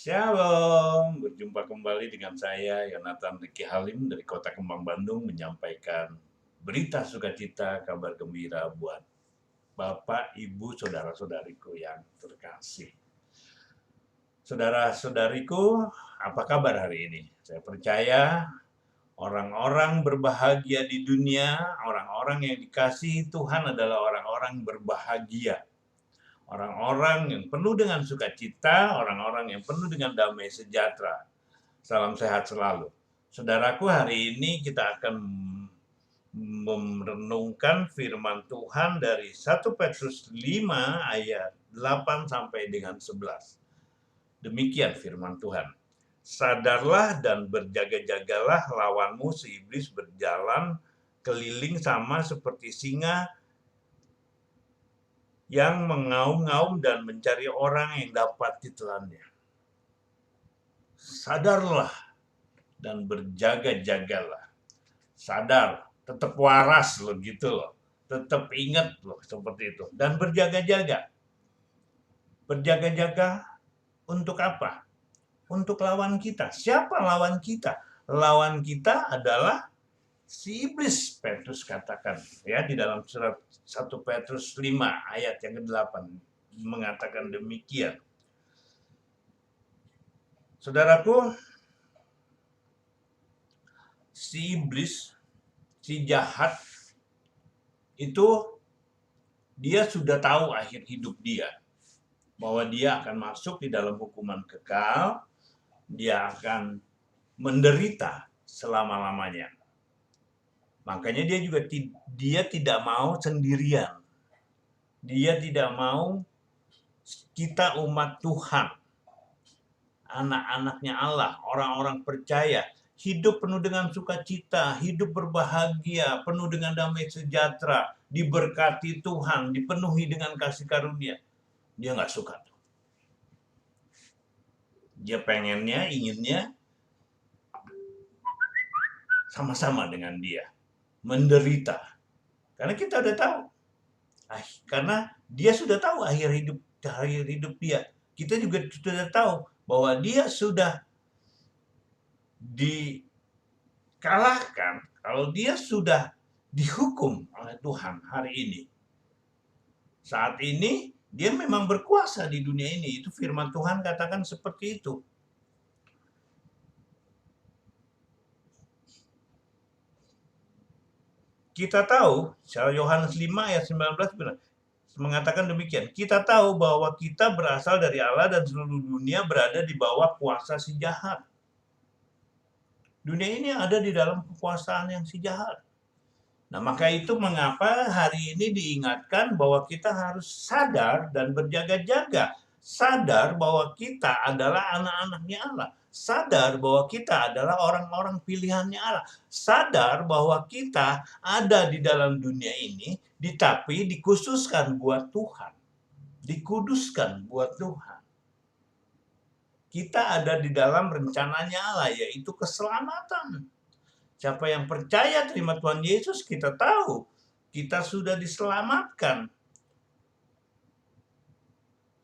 Shalom, berjumpa kembali dengan saya Yonatan Riki Halim dari Kota Kembang Bandung menyampaikan berita sukacita, kabar gembira buat Bapak, Ibu, saudara-saudariku yang terkasih. Saudara-saudariku, apa kabar hari ini? Saya percaya orang-orang berbahagia di dunia, orang-orang yang dikasihi Tuhan adalah orang-orang berbahagia. Orang-orang yang penuh dengan sukacita, orang-orang yang penuh dengan damai sejahtera. Salam sehat selalu. Saudaraku, hari ini kita akan merenungkan firman Tuhan dari 1 Petrus 5 ayat 8 sampai dengan 11. Demikian firman Tuhan. Sadarlah dan berjaga-jagalah, lawanmu si iblis berjalan keliling sama seperti singa yang mengaum-ngaum dan mencari orang yang dapat ditelannya. Sadarlah dan berjaga-jagalah. Sadar, tetap waras loh gitu loh. Tetap ingat loh seperti itu. Dan berjaga-jaga. Berjaga-jaga untuk apa? Untuk lawan kita. Siapa lawan kita? Lawan kita adalah si iblis, Petrus katakan. Ya, di dalam surat 1 Petrus 5 ayat yang ke-8 mengatakan demikian. Saudaraku, si iblis, si jahat itu dia sudah tahu akhir hidup dia, bahwa dia akan masuk di dalam hukuman kekal, dia akan menderita selama-lamanya. Makanya dia tidak mau sendirian. Dia tidak mau kita umat Tuhan, anak-anaknya Allah, orang-orang percaya, hidup penuh dengan sukacita, hidup berbahagia, penuh dengan damai sejahtera, diberkati Tuhan, dipenuhi dengan kasih karunia. Dia nggak suka. Dia inginnya sama-sama dengan dia, menderita. Karena kita udah tahu, karena dia sudah tahu akhir hidup dia. Kita juga sudah tahu bahwa dia sudah dikalahkan, kalau dia sudah dihukum oleh Tuhan hari ini. Saat ini dia memang berkuasa di dunia ini. Itu firman Tuhan katakan seperti itu. Kita tahu, Yohanes 5 ayat 19 mengatakan demikian. Kita tahu bahwa kita berasal dari Allah dan seluruh dunia berada di bawah kuasa si jahat. Dunia ini ada di dalam kekuasaan yang si jahat. Nah, maka itu mengapa hari ini diingatkan bahwa kita harus sadar dan berjaga-jaga. Sadar bahwa kita adalah anak-anaknya Allah. Sadar bahwa kita adalah orang-orang pilihannya Allah. Sadar bahwa kita ada di dalam dunia ini, tapi dikhususkan buat Tuhan. Dikuduskan buat Tuhan. Kita ada di dalam rencananya Allah, yaitu keselamatan. Siapa yang percaya terima Tuhan Yesus, kita tahu kita sudah diselamatkan.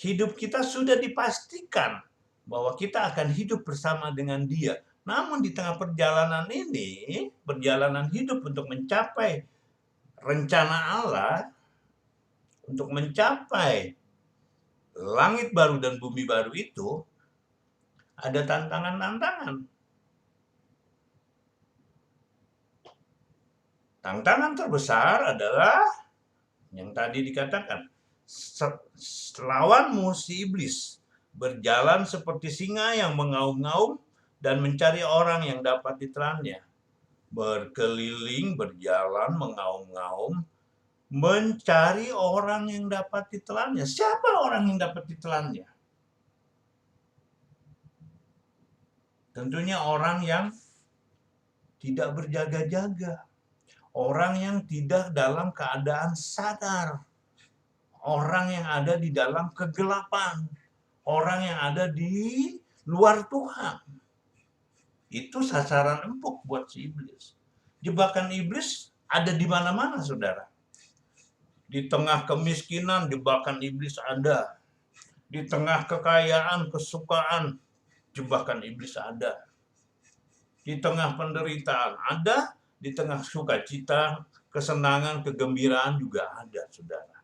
Hidup kita sudah dipastikan bahwa kita akan hidup bersama dengan Dia. Namun di tengah perjalanan ini, perjalanan hidup untuk mencapai rencana Allah, untuk mencapai langit baru dan bumi baru itu, ada tantangan-tantangan. Tantangan terbesar adalah yang tadi dikatakan, lawanmu si iblis berjalan seperti singa yang mengaum-ngaum dan mencari orang yang dapat ditelannya. Berkeliling, berjalan, mengaum-ngaum, mencari orang yang dapat ditelannya. Siapa orang yang dapat ditelannya? Tentunya orang yang tidak berjaga-jaga. Orang yang tidak dalam keadaan sadar. Orang yang ada di dalam kegelapan. Orang yang ada di luar Tuhan. Itu sasaran empuk buat si iblis. Jebakan iblis ada di mana-mana, saudara. Di tengah kemiskinan, jebakan iblis ada. Di tengah kekayaan, kesukaan, jebakan iblis ada. Di tengah penderitaan ada, di tengah sukacita, kesenangan, kegembiraan juga ada, saudara.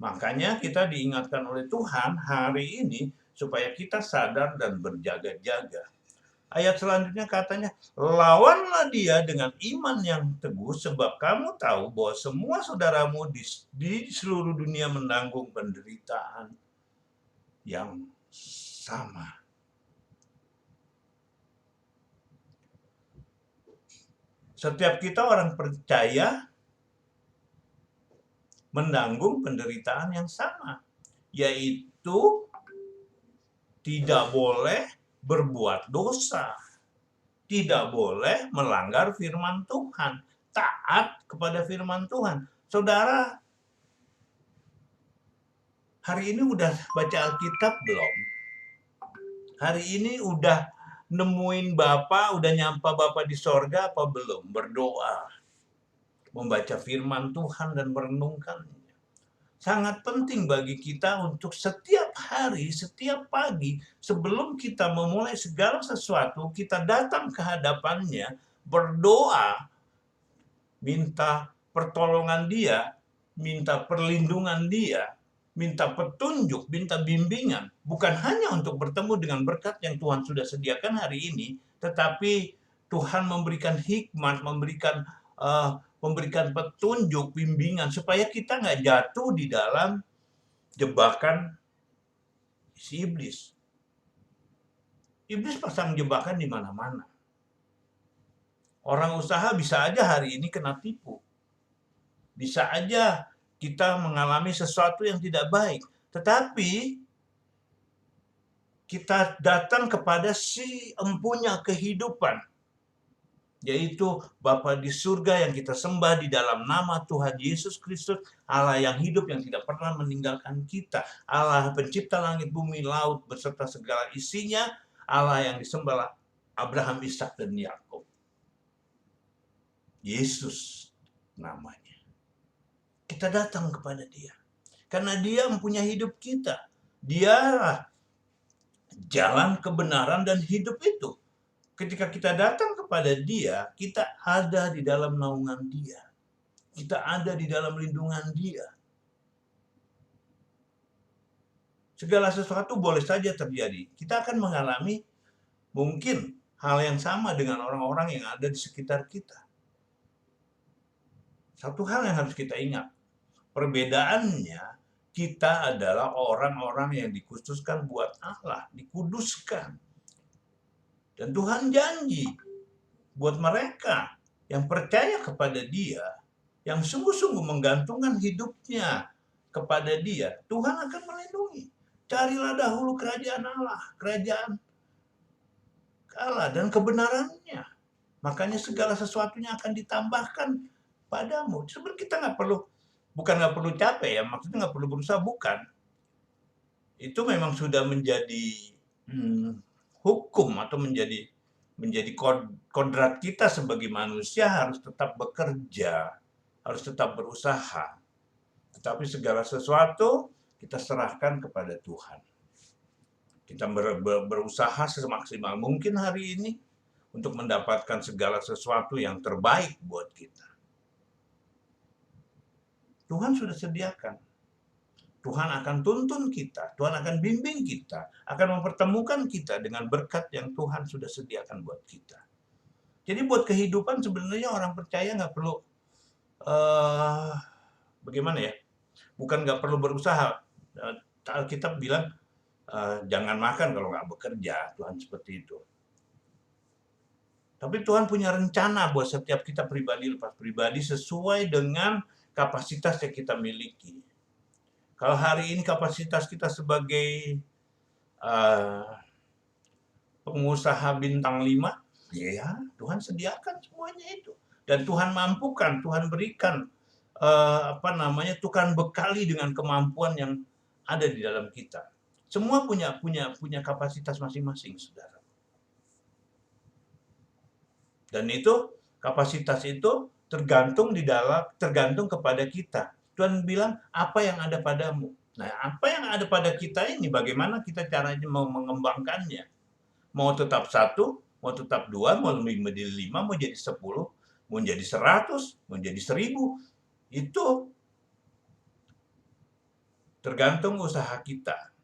Makanya kita diingatkan oleh Tuhan hari ini supaya kita sadar dan berjaga-jaga. Ayat selanjutnya katanya, lawanlah dia dengan iman yang teguh, sebab kamu tahu bahwa semua saudaramu di seluruh dunia menanggung penderitaan yang sama. Setiap kita orang percaya menanggung penderitaan yang sama, yaitu tidak boleh berbuat dosa, tidak boleh melanggar firman Tuhan, taat kepada firman Tuhan. Saudara, hari ini udah baca Alkitab belum? Hari ini udah nemuin Bapa, udah nyampa Bapa di sorga apa belum? Berdoa, membaca firman Tuhan dan merenungkannya. Sangat penting bagi kita untuk setiap hari, setiap pagi, sebelum kita memulai segala sesuatu, kita datang ke hadapannya, berdoa, minta pertolongan dia, minta perlindungan dia, minta petunjuk, minta bimbingan. Bukan hanya untuk bertemu dengan berkat yang Tuhan sudah sediakan hari ini, tetapi Tuhan memberikan hikmat, memberikan petunjuk, bimbingan, supaya kita nggak jatuh di dalam jebakan si iblis. Iblis pasang jebakan di mana-mana. Orang usaha bisa aja hari ini kena tipu. Bisa aja kita mengalami sesuatu yang tidak baik. Tetapi kita datang kepada si empunya kehidupan, yaitu Bapa di surga yang kita sembah di dalam nama Tuhan Yesus Kristus, Allah yang hidup yang tidak pernah meninggalkan kita, Allah pencipta langit, bumi, laut beserta segala isinya, Allah yang disembah Abraham, Ishak, dan Yakub. Yesus namanya. Kita datang kepada dia. Karena dia mempunyai hidup kita. Dialah jalan kebenaran dan hidup itu. Ketika kita datang kepada dia, kita ada di dalam naungan dia. Kita ada di dalam lindungan dia. Segala sesuatu boleh saja terjadi. Kita akan mengalami mungkin hal yang sama dengan orang-orang yang ada di sekitar kita. Satu hal yang harus kita ingat, perbedaannya kita adalah orang-orang yang dikhususkan buat Allah, dikuduskan. Dan Tuhan janji buat mereka yang percaya kepada dia, yang sungguh-sungguh menggantungkan hidupnya kepada dia, Tuhan akan melindungi. Carilah dahulu kerajaan Allah, kerajaan Allah dan kebenarannya. Makanya segala sesuatunya akan ditambahkan padamu. Sebenarnya kita bukan nggak perlu capek ya, maksudnya nggak perlu berusaha, bukan. Itu memang sudah menjadi hukum atau menjadi kodrat kita sebagai manusia, harus tetap bekerja, harus tetap berusaha. Tetapi segala sesuatu kita serahkan kepada Tuhan. Kita berusaha semaksimal mungkin hari ini untuk mendapatkan segala sesuatu yang terbaik buat kita. Tuhan sudah sediakan. Tuhan akan tuntun kita, Tuhan akan bimbing kita, akan mempertemukan kita dengan berkat yang Tuhan sudah sediakan buat kita. Jadi buat kehidupan sebenarnya orang percaya nggak perlu, bagaimana ya, bukan nggak perlu berusaha. Alkitab bilang, jangan makan kalau nggak bekerja, Tuhan seperti itu. Tapi Tuhan punya rencana buat setiap kita pribadi lepas pribadi sesuai dengan kapasitas yang kita miliki. Kalau hari ini kapasitas kita sebagai pengusaha bintang 5, ya Tuhan sediakan semuanya itu. Dan Tuhan mampukan, Tuhan berikan Tuhan bekali dengan kemampuan yang ada di dalam kita. Semua punya kapasitas masing-masing, saudara. Dan itu kapasitas itu tergantung kepada kita. Tuhan bilang apa yang ada padamu. Nah, apa yang ada pada kita ini bagaimana kita caranya mau mengembangkannya? Mau tetap 1, mau tetap 2, mau menjadi 5, mau jadi 10, mau jadi 100, mau jadi 1000. Itu tergantung usaha kita.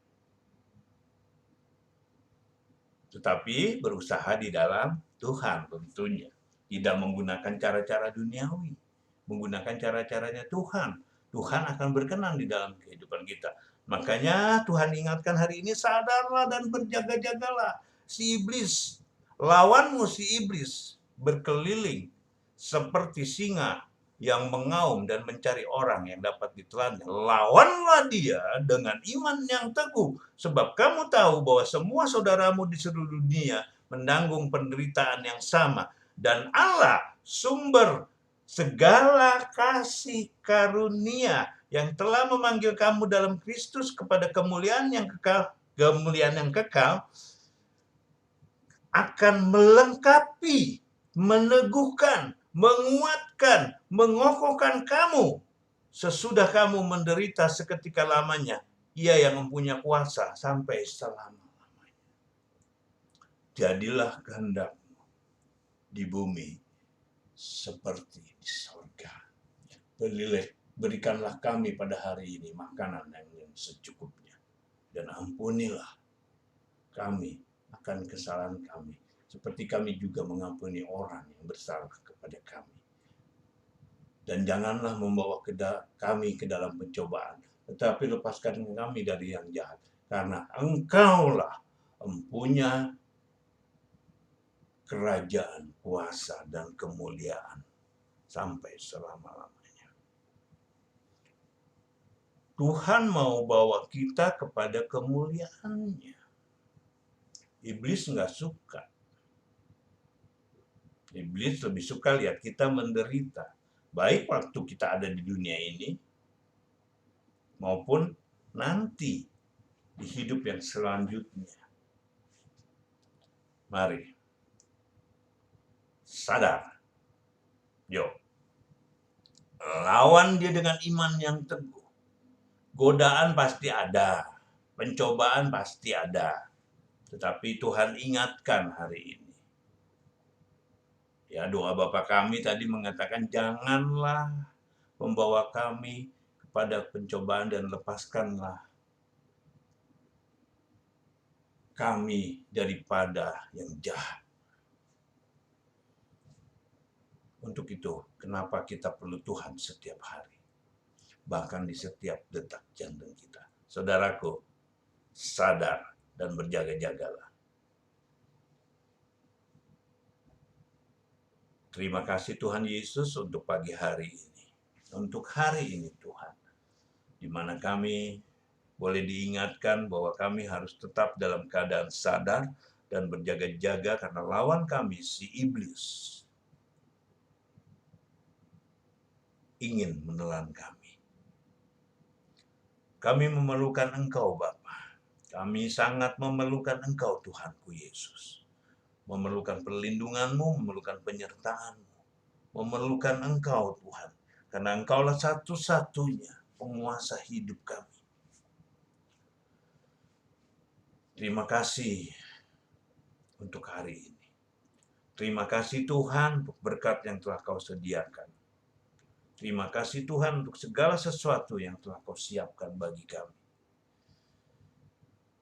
Tetapi berusaha di dalam Tuhan tentunya. Tidak menggunakan cara-cara duniawi. Menggunakan cara-caranya Tuhan. Tuhan akan berkenan di dalam kehidupan kita. Makanya Tuhan ingatkan hari ini, sadarlah dan berjaga-jagalah. Si iblis, lawanmu si iblis, berkeliling seperti singa yang mengaum dan mencari orang yang dapat ditelannya. Lawanlah dia dengan iman yang teguh. Sebab kamu tahu bahwa semua saudaramu di seluruh dunia menanggung penderitaan yang sama. Dan Allah, sumber segala kasih karunia yang telah memanggil kamu dalam Kristus kepada kemuliaan yang kekal, akan melengkapi, meneguhkan, menguatkan, mengokohkan kamu sesudah kamu menderita seketika lamanya. Ia yang mempunyai kuasa sampai selama-lamanya. Jadilah kehendakmu di bumi seperti di surga. Berikanlah kami pada hari ini makanan yang secukupnya, dan ampunilah kami akan kesalahan kami, seperti kami juga mengampuni orang yang bersalah kepada kami. Dan janganlah membawa kami ke dalam pencobaan, tetapi lepaskan kami dari yang jahat. Karena Engkaulah empunya kerajaan, kuasa, dan kemuliaan sampai selama-lamanya. Tuhan mau bawa kita kepada kemuliaan-Nya. Iblis nggak suka. Iblis lebih suka lihat kita menderita. Baik waktu kita ada di dunia ini, maupun nanti di hidup yang selanjutnya. Mari, sadar. Yuk, lawan dia dengan iman yang teguh. Godaan pasti ada, pencobaan pasti ada. Tetapi Tuhan ingatkan hari ini. Ya, doa Bapa kami tadi mengatakan, janganlah membawa kami kepada pencobaan dan lepaskanlah kami daripada yang jahat. Untuk itu, kenapa kita perlu Tuhan setiap hari? Bahkan di setiap detak jantung kita. Saudaraku, sadar dan berjaga-jagalah. Terima kasih Tuhan Yesus untuk pagi hari ini. Untuk hari ini Tuhan, di mana kami boleh diingatkan bahwa kami harus tetap dalam keadaan sadar dan berjaga-jaga karena lawan kami si iblis ingin menelan kami. Kami memerlukan Engkau Bapa. Kami sangat memerlukan Engkau Tuhanku Yesus. Memerlukan perlindungan-Mu, memerlukan penyertaan-Mu, memerlukan Engkau Tuhan, karena Engkaulah satu-satunya penguasa hidup kami. Terima kasih untuk hari ini. Terima kasih Tuhan untuk berkat yang telah Kau sediakan. Terima kasih Tuhan untuk segala sesuatu yang telah Kau siapkan bagi kami.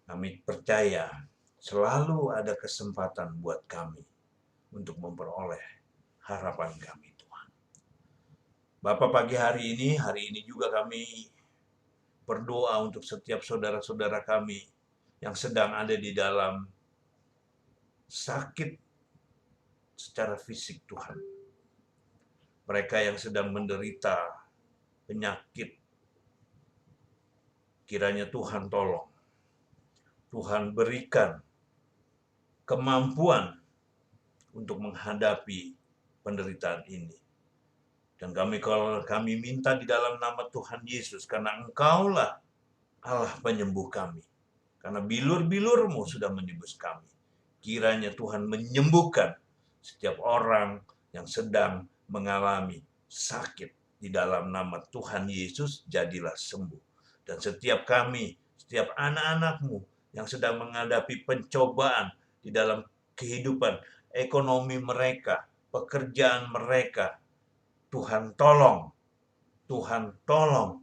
Kami percaya selalu ada kesempatan buat kami untuk memperoleh harapan kami Tuhan. Bapa, pagi hari ini juga kami berdoa untuk setiap saudara-saudara kami yang sedang ada di dalam sakit secara fisik Tuhan. Mereka yang sedang menderita penyakit, kiranya Tuhan tolong. Tuhan berikan kemampuan untuk menghadapi penderitaan ini. Dan kami minta di dalam nama Tuhan Yesus, karena Engkaulah Allah penyembuh kami. Karena bilur-bilur-Mu sudah menebus kami. Kiranya Tuhan menyembuhkan setiap orang yang sedang mengalami sakit. Di dalam nama Tuhan Yesus, jadilah sembuh. Dan setiap kami, setiap anak-anak-Mu yang sedang menghadapi pencobaan, di dalam kehidupan ekonomi mereka, pekerjaan mereka. Tuhan tolong, Tuhan tolong,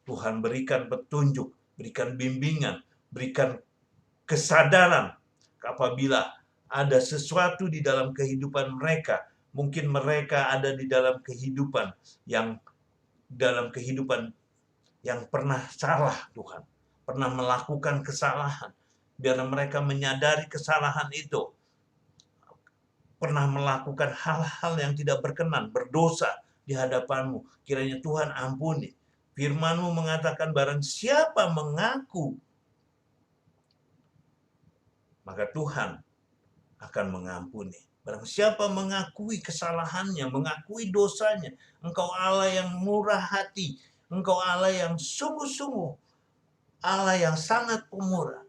Tuhan berikan petunjuk, berikan bimbingan, berikan kesadaran apabila ada sesuatu di dalam kehidupan mereka. Mungkin mereka ada di dalam kehidupan yang pernah salah, Tuhan, pernah melakukan kesalahan. Biar mereka menyadari kesalahan itu, pernah melakukan hal-hal yang tidak berkenan, berdosa di hadapan-Mu. Kiranya Tuhan ampuni. Firman-Mu mengatakan barang siapa mengaku, maka Tuhan akan mengampuni. Barang siapa mengakui kesalahannya, mengakui dosanya, Engkau Allah yang murah hati, Engkau Allah yang sungguh-sungguh, Allah yang sangat pemurah.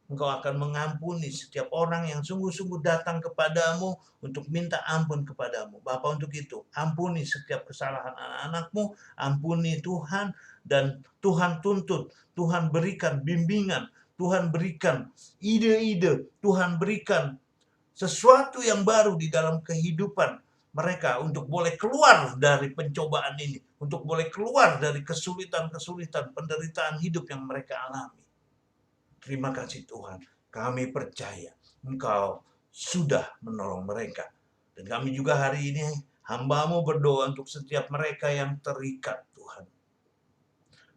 Engkau akan mengampuni setiap orang yang sungguh-sungguh datang kepadamu untuk minta ampun kepadamu. Bapa, untuk itu, ampuni setiap kesalahan anak-anak-Mu, ampuni Tuhan, dan Tuhan tuntut, Tuhan berikan bimbingan, Tuhan berikan ide-ide, Tuhan berikan sesuatu yang baru di dalam kehidupan mereka untuk boleh keluar dari pencobaan ini, untuk boleh keluar dari kesulitan-kesulitan, penderitaan hidup yang mereka alami. Terima kasih Tuhan, kami percaya Engkau sudah menolong mereka. Dan kami juga hari ini hamba-Mu berdoa untuk setiap mereka yang terikat, Tuhan.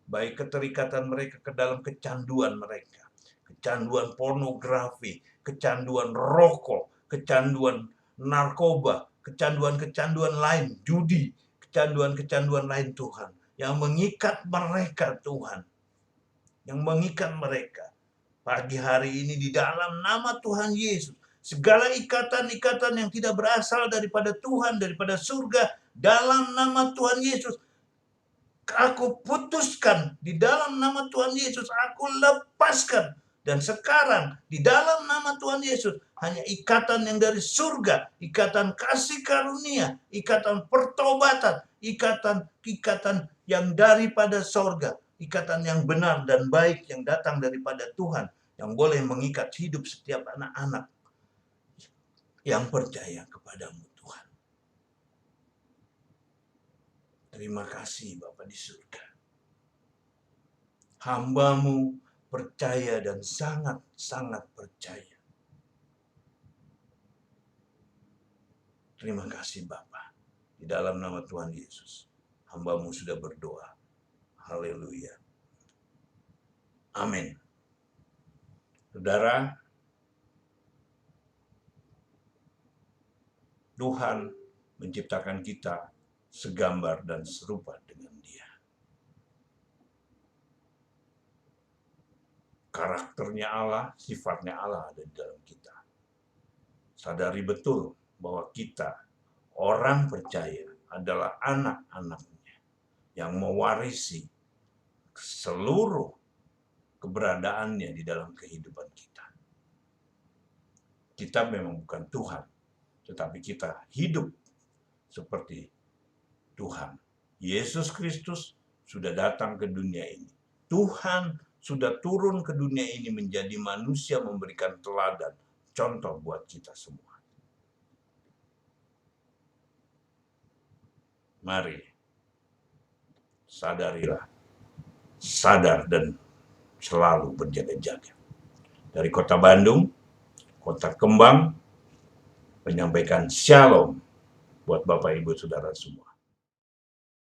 Baik keterikatan mereka ke dalam kecanduan mereka, kecanduan pornografi, kecanduan rokok, kecanduan narkoba, kecanduan-kecanduan lain, judi, kecanduan-kecanduan lain Tuhan, yang mengikat mereka Tuhan, yang mengikat mereka. Pagi hari ini di dalam nama Tuhan Yesus, segala ikatan-ikatan yang tidak berasal daripada Tuhan, daripada surga, dalam nama Tuhan Yesus, aku putuskan di dalam nama Tuhan Yesus, aku lepaskan. Dan sekarang di dalam nama Tuhan Yesus, hanya ikatan yang dari surga, ikatan kasih karunia, ikatan pertobatan, ikatan yang daripada surga, ikatan yang benar dan baik yang datang daripada Tuhan, yang boleh mengikat hidup setiap anak-anak yang percaya kepadamu Tuhan. Terima kasih Bapa di surga. Hamba-Mu percaya dan sangat-sangat percaya. Terima kasih Bapa. Di dalam nama Tuhan Yesus, hamba-Mu sudah berdoa. Haleluya. Amin. Saudara, Tuhan menciptakan kita segambar dan serupa dengan Dia. Karakternya Allah, sifatnya Allah ada di dalam kita. Sadari betul bahwa kita, orang percaya, adalah anak-anaknya yang mewarisi seluruh keberadaannya di dalam kehidupan kita. Kita memang bukan Tuhan, tetapi kita hidup seperti Tuhan. Yesus Kristus sudah datang ke dunia ini. Tuhan sudah turun ke dunia ini menjadi manusia, memberikan teladan, contoh buat kita semua. Mari, sadarilah, sadar dan selalu berjaga-jaga. Dari Kota Bandung, Kota Kembang, menyampaikan shalom buat Bapak Ibu Saudara semua.